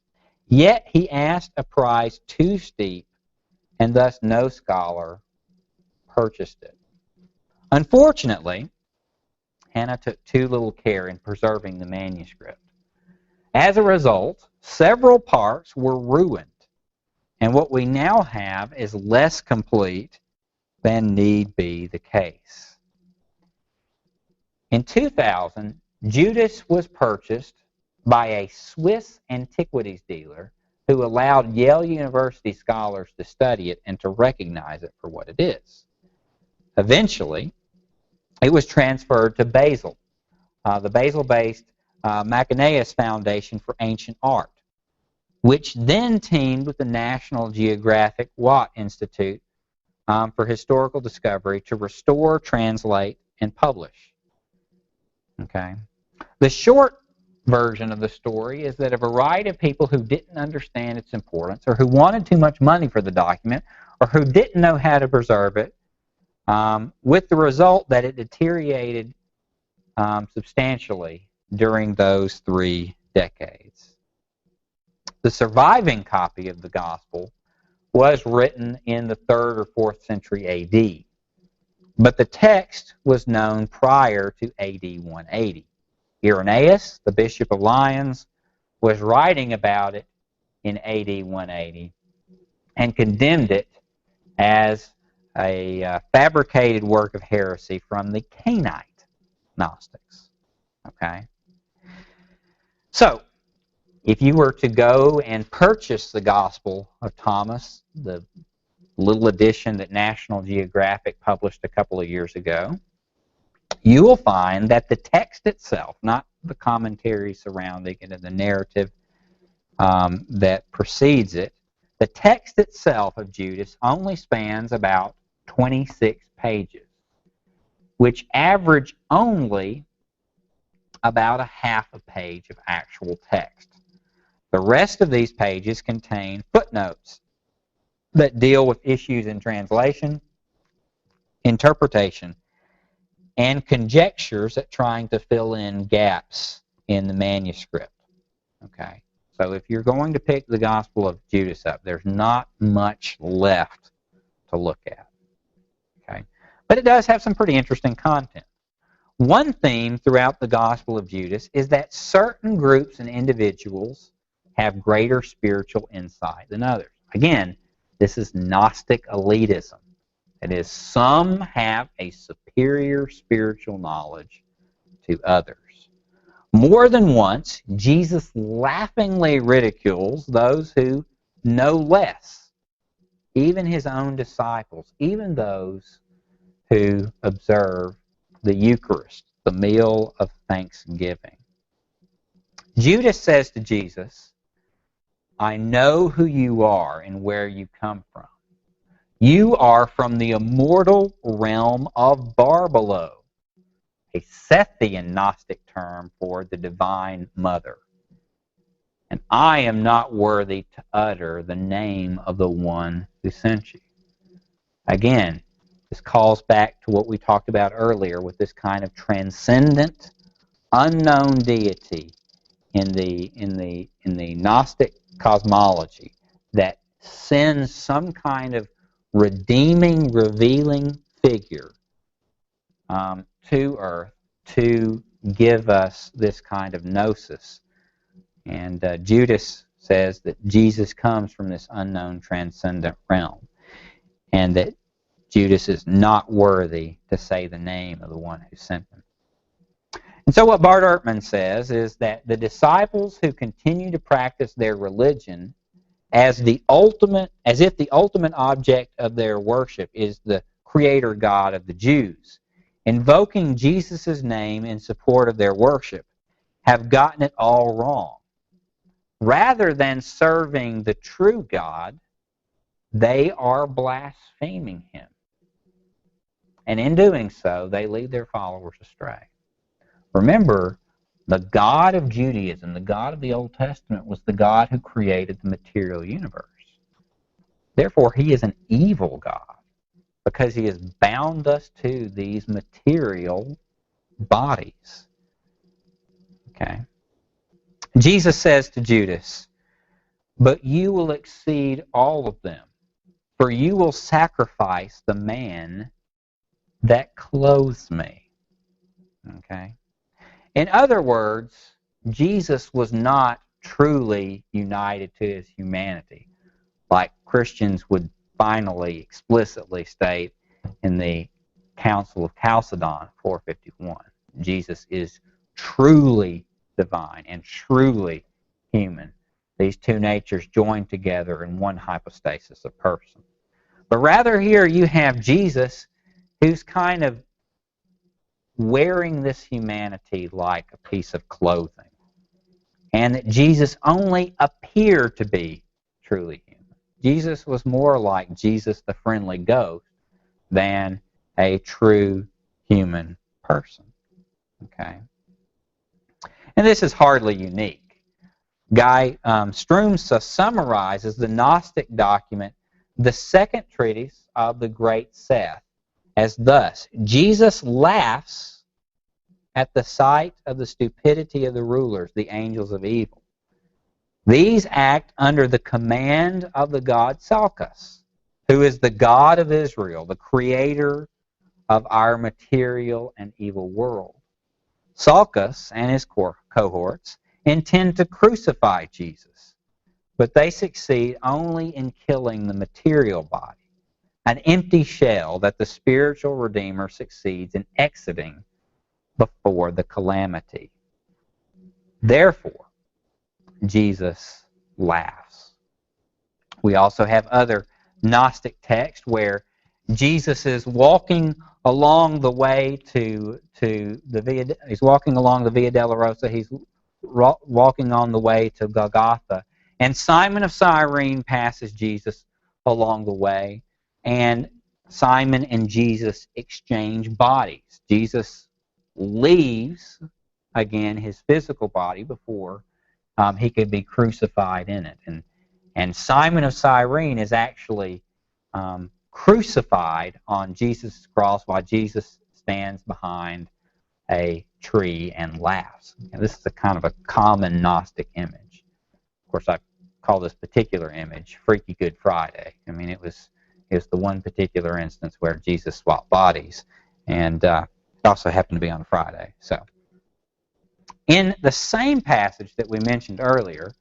Yet he asked a price too steep, and thus no scholar purchased it. Unfortunately, Hannah took too little care in preserving the manuscript. As a result, several parts were ruined, and what we now have is less complete than need be the case. In 2000, Judas was purchased by a Swiss antiquities dealer who allowed Yale University scholars to study it and to recognize it for what it is. Eventually, it was transferred to Basel, the Basel-based Macaneus Foundation for Ancient Art, which then teamed with the National Geographic Watt Institute for Historical Discovery to restore, translate, and publish. Okay. The short version of the story is that a variety of people who didn't understand its importance, or who wanted too much money for the document, or who didn't know how to preserve it, with the result that it deteriorated substantially during those 3 decades. The surviving copy of the Gospel was written in the 3rd or 4th century A.D., but the text was known prior to A.D. 180. Irenaeus, the Bishop of Lyons, was writing about it in A.D. 180 and condemned it as a fabricated work of heresy from the Canite Gnostics. Okay? So, if you were to go and purchase the Gospel of Thomas, the little edition that National Geographic published a couple of years ago, you will find that the text itself, not the commentary surrounding it and the narrative that precedes it, the text itself of Judas only spans about 26 pages, which average only about a half a page of actual text. The rest of these pages contain footnotes that deal with issues in translation, interpretation, and conjectures at trying to fill in gaps in the manuscript. Okay, so if you're going to pick the Gospel of Judas up, there's not much left to look at. Okay, but it does have some pretty interesting content. One theme throughout the Gospel of Judas is that certain groups and individuals have greater spiritual insight than others. Again, this is Gnostic elitism. It is, some have a superior spiritual knowledge to others. More than once, Jesus laughingly ridicules those who know less, even his own disciples, even those who observe the Eucharist, the meal of thanksgiving. Judas says to Jesus, "I know who you are and where you come from. You are from the immortal realm of Barbelo," a Sethian Gnostic term for the Divine Mother. "And I am not worthy to utter the name of the one who sent you." Again, this calls back to what we talked about earlier with this kind of transcendent, unknown deity in the Gnostic cosmology that sends some kind of redeeming, revealing figure to earth to give us this kind of gnosis. And Judas says that Jesus comes from this unknown transcendent realm, and that Judas is not worthy to say the name of the one who sent him. And so what Bart Ehrman says is that the disciples who continue to practice their religion as if the ultimate object of their worship is the creator God of the Jews, invoking Jesus' name in support of their worship, have gotten it all wrong. Rather than serving the true God, they are blaspheming him. And in doing so, they lead their followers astray. Remember, the God of Judaism, the God of the Old Testament, was the God who created the material universe. Therefore, he is an evil God because he has bound us to these material bodies. Okay? Jesus says to Judas, "But you will exceed all of them, for you will sacrifice the man that clothes me." Okay? In other words, Jesus was not truly united to his humanity, like Christians would finally explicitly state in the Council of Chalcedon 451. Jesus is truly divine and truly human. these two natures joined together in one hypostasis of person. But rather here you have Jesus who's kind of wearing this humanity like a piece of clothing. And that Jesus only appeared to be truly human. Jesus was more like Jesus the friendly ghost than a true human person. Okay? And this is hardly unique. Guy Strumsa summarizes the Gnostic document, the second treatise of the Great Seth, as thus: Jesus laughs at the sight of the stupidity of the rulers, the angels of evil. These act under the command of the god Salkas, who is the God of Israel, the creator of our material and evil world. Salkas and his cohorts intend to crucify Jesus, but they succeed only in killing the material body, an empty shell that the spiritual Redeemer succeeds in exiting before the calamity. Therefore, Jesus laughs. We also have other Gnostic texts where Jesus is walking along the way to the Via. He's walking along the Via Dolorosa. He's walking on the way to Golgotha, and Simon of Cyrene passes Jesus along the way, and Simon and Jesus exchange bodies. Jesus leaves again his physical body before he could be crucified in it, and Simon of Cyrene is actually crucified on Jesus' cross while Jesus stands behind a tree and laughs. And this is a kind of a common Gnostic image. Of course, I call this particular image Freaky Good Friday. I mean, it was the one particular instance where Jesus swapped bodies, and it also happened to be on Friday. So, in the same passage that we mentioned earlier,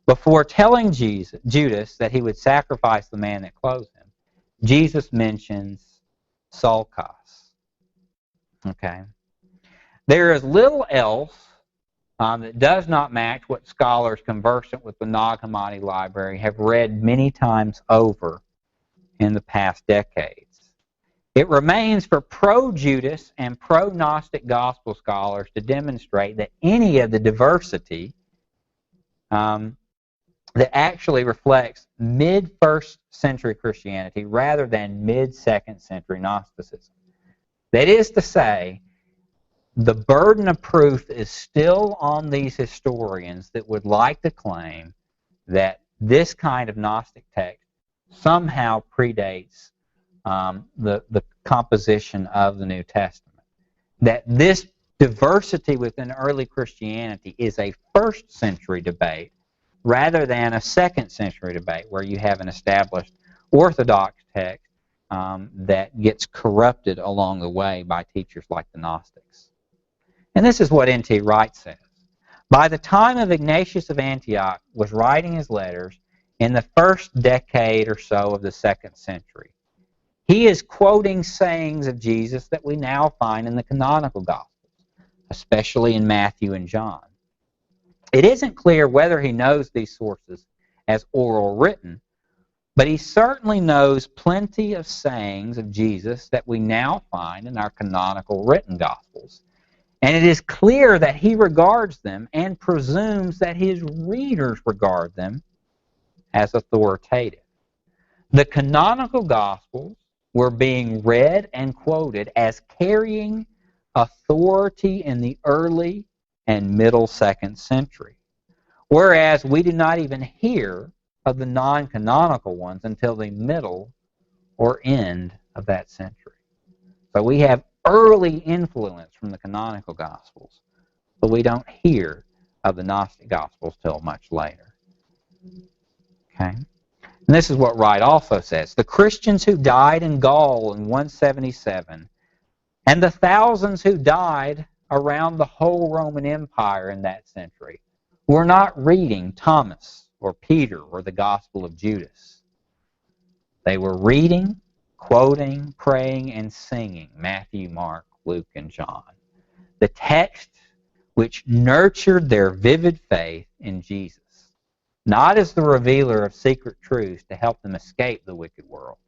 before telling Judas that he would sacrifice the man that clothed him, Jesus mentions Salkas. Okay? There is little else that does not match what scholars conversant with the Nag Hammadi library have read many times over in the past decades. It remains for pro-Judas and pro-Gnostic gospel scholars to demonstrate that any of the diversity that actually reflects mid-first century Christianity rather than mid-second century Gnosticism. That is to say, the burden of proof is still on these historians that would like to claim that this kind of Gnostic text somehow predates the composition of the New Testament. That this diversity within early Christianity is a first century debate rather than a second century debate where you have an established Orthodox text that gets corrupted along the way by teachers like the Gnostics. And this is what N.T. Wright says. By the time of Ignatius of Antioch was writing his letters in the first decade or so of the second century, he is quoting sayings of Jesus that we now find in the canonical Gospels, especially in Matthew and John. It isn't clear whether he knows these sources as oral written, but he certainly knows plenty of sayings of Jesus that we now find in our canonical written Gospels. And it is clear that he regards them and presumes that his readers regard them as authoritative. The canonical Gospels were being read and quoted as carrying authority in the early and middle second century, whereas we do not even hear of the non-canonical ones until the middle or end of that century. So we have early influence from the canonical Gospels, but we don't hear of the Gnostic Gospels till much later. Okay? And this is what Wright also says. The Christians who died in Gaul in 177 and the thousands who died around the whole Roman Empire in that century were not reading Thomas or Peter or the Gospel of Judas. They were reading, quoting, praying, and singing Matthew, Mark, Luke, and John. The text which nurtured their vivid faith in Jesus. not as the revealer of secret truths to help them escape the wicked world,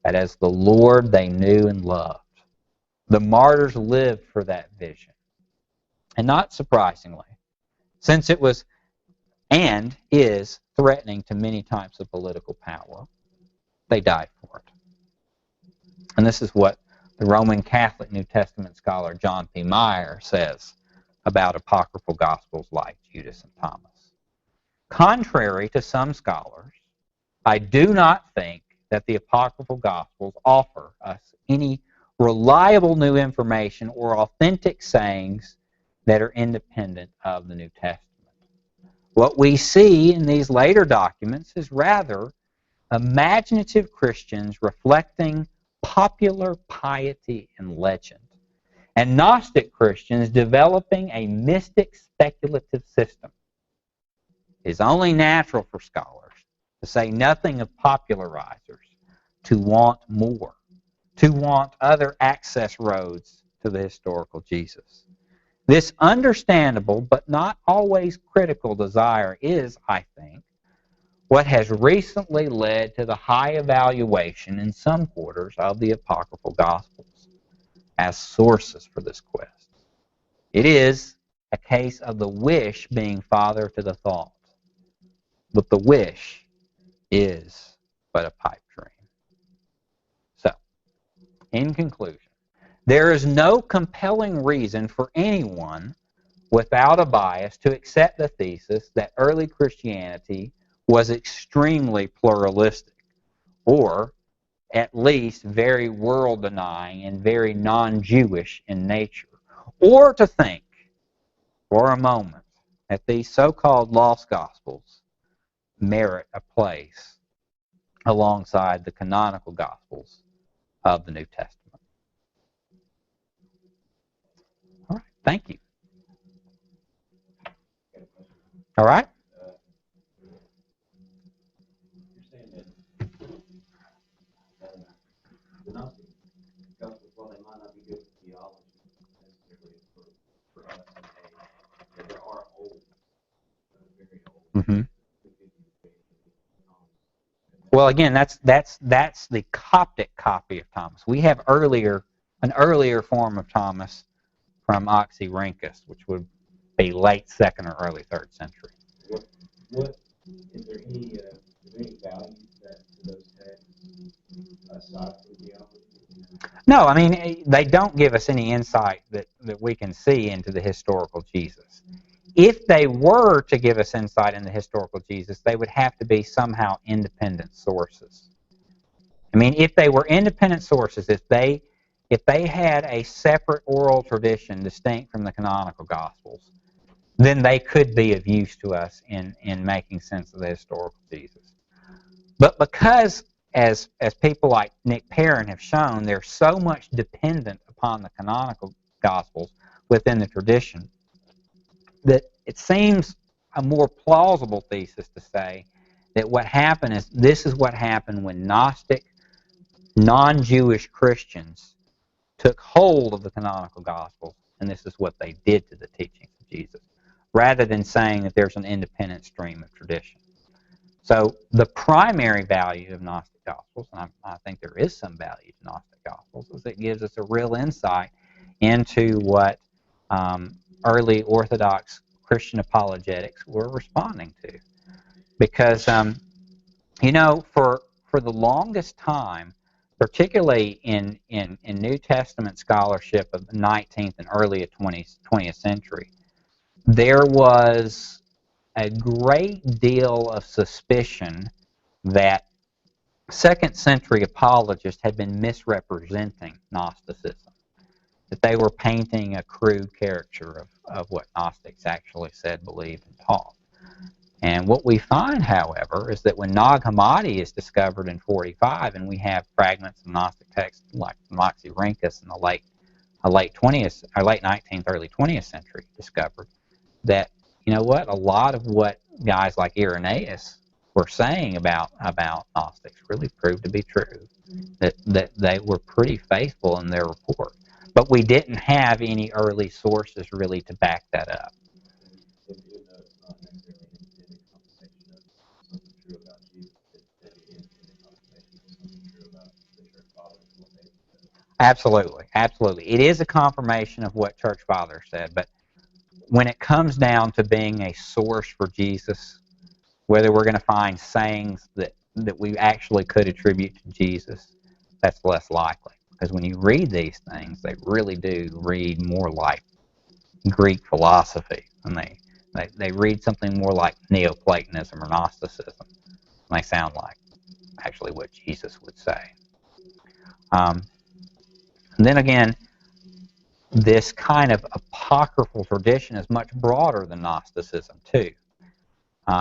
but as the Lord they knew and loved. The martyrs lived for that vision. And not surprisingly, since it was and is threatening to many types of political power, they died for it. And this is what the Roman Catholic New Testament scholar John P. Meyer says about apocryphal Gospels like Judas and Thomas. Contrary to some scholars, I do not think that the apocryphal Gospels offer us any reliable new information or authentic sayings that are independent of the New Testament. What we see in these later documents is rather imaginative Christians reflecting popular piety and legend, and Gnostic Christians developing a mystic speculative system. It is only natural for scholars, to say nothing of popularizers, to want more, to want other access roads to the historical Jesus. This understandable but not always critical desire is, I think, what has recently led to the high evaluation in some quarters of the apocryphal Gospels as sources for this quest. It is a case of the wish being father to the thought, but the wish is but a pipe dream. So, in conclusion, there is no compelling reason for anyone without a bias to accept the thesis that early Christianity was extremely pluralistic, or at least very world-denying and very non-Jewish in nature, or to think for a moment that these so-called lost Gospels merit a place alongside the canonical Gospels of the New Testament. All right, thank you. All right? You're saying that the Gnostic Gospels, while they might not be good for theology necessarily for us today, that there are old, very old. Mm-hmm. Well, again, that's the Coptic copy of Thomas. We have an earlier form of Thomas from Oxyrhynchus, which would be late 2nd or early 3rd century. What is there any value to those texts aside from theology? No, I mean, they don't give us any insight that we can see into the historical Jesus. If they were to give us insight into the historical Jesus, they would have to be somehow independent sources. I mean, if they were independent sources, if they had a separate oral tradition distinct from the canonical Gospels, then they could be of use to us in making sense of the historical Jesus. But because, as people like Nick Perrin have shown, they're so much dependent upon the canonical Gospels within the tradition, that it seems a more plausible thesis to say that what happened is, this is what happened when Gnostic, non-Jewish Christians took hold of the canonical Gospels, and this is what they did to the teachings of Jesus, rather than saying that there's an independent stream of tradition. So the primary value of Gnostic Gospels, and I think there is some value to Gnostic Gospels, is it gives us a real insight into what early Orthodox Christian apologetics were responding to. Because, for the longest time, particularly in New Testament scholarship of the 19th and early 20th century, there was a great deal of suspicion that 2nd century apologists had been misrepresenting Gnosticism, that they were painting a crude caricature of what Gnostics actually said, believed, and taught. And what we find, however, is that when Nag Hammadi is discovered in 45, and we have fragments of Gnostic texts like Oxyrhynchus in the late 19th, early 20th century discovered, that, you know what, a lot of what guys like Irenaeus were saying about Gnostics really proved to be true, that they were pretty faithful in their report. But we didn't have any early sources really to back that up. Absolutely, absolutely. It is a confirmation of what Church Fathers said, but when it comes down to being a source for Jesus, whether we're going to find sayings that we actually could attribute to Jesus, that's less likely. Because when you read these things, they really do read more like Greek philosophy, and they read something more like Neoplatonism or Gnosticism, and they sound like actually what Jesus would say. Um, and then again, this kind of apocryphal tradition is much broader than Gnosticism too.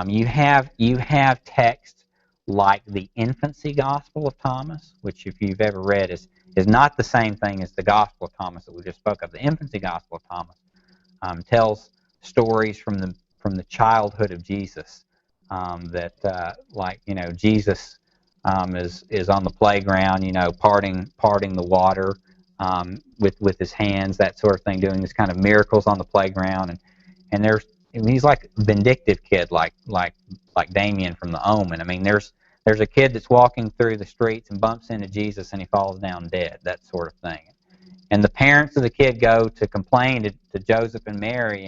You have texts like the Infancy Gospel of Thomas, which if you've ever read is not the same thing as the Gospel of Thomas that we just spoke of. The Infancy Gospel of Thomas tells stories from the childhood of Jesus, that Jesus is on the playground, parting the water with his hands, that sort of thing, doing this kind of miracles on the playground, and he's like a vindictive kid, like Damien from The Omen. I mean, there's a kid that's walking through the streets and bumps into Jesus and he falls down dead, that sort of thing. And the parents of the kid go to complain to Joseph and Mary,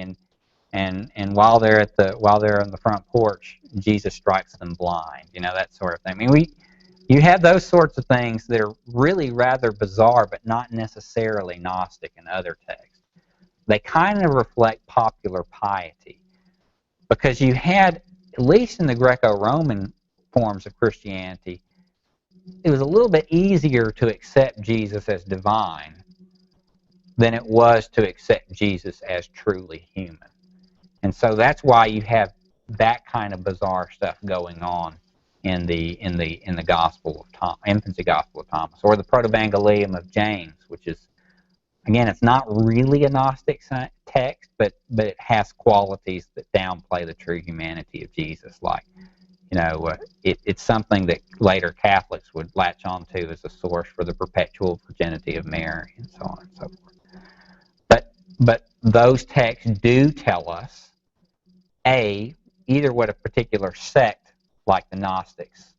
and while they're on the front porch, Jesus strikes them blind. That sort of thing. I mean, you have those sorts of things that are really rather bizarre, but not necessarily Gnostic in other texts. They kind of reflect popular piety, because you had, at least in the Greco-Roman forms of Christianity, it was a little bit easier to accept Jesus as divine than it was to accept Jesus as truly human. And so that's why you have that kind of bizarre stuff going on in the Gospel of Infancy Gospel of Thomas, or the Protevangelium of James, which is, again, it's not really a Gnostic text, but it has qualities that downplay the true humanity of Jesus. Like, it's something that later Catholics would latch onto as a source for the perpetual virginity of Mary, and so on and so forth. But those texts do tell us, either what a particular sect like the Gnostics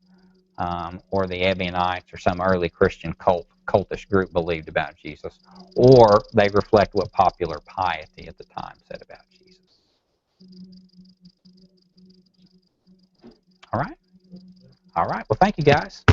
or the Ebionites or some early Christian cultish group believed about Jesus, or they reflect what popular piety at the time said about Jesus. All right? All right. Well, thank you, guys.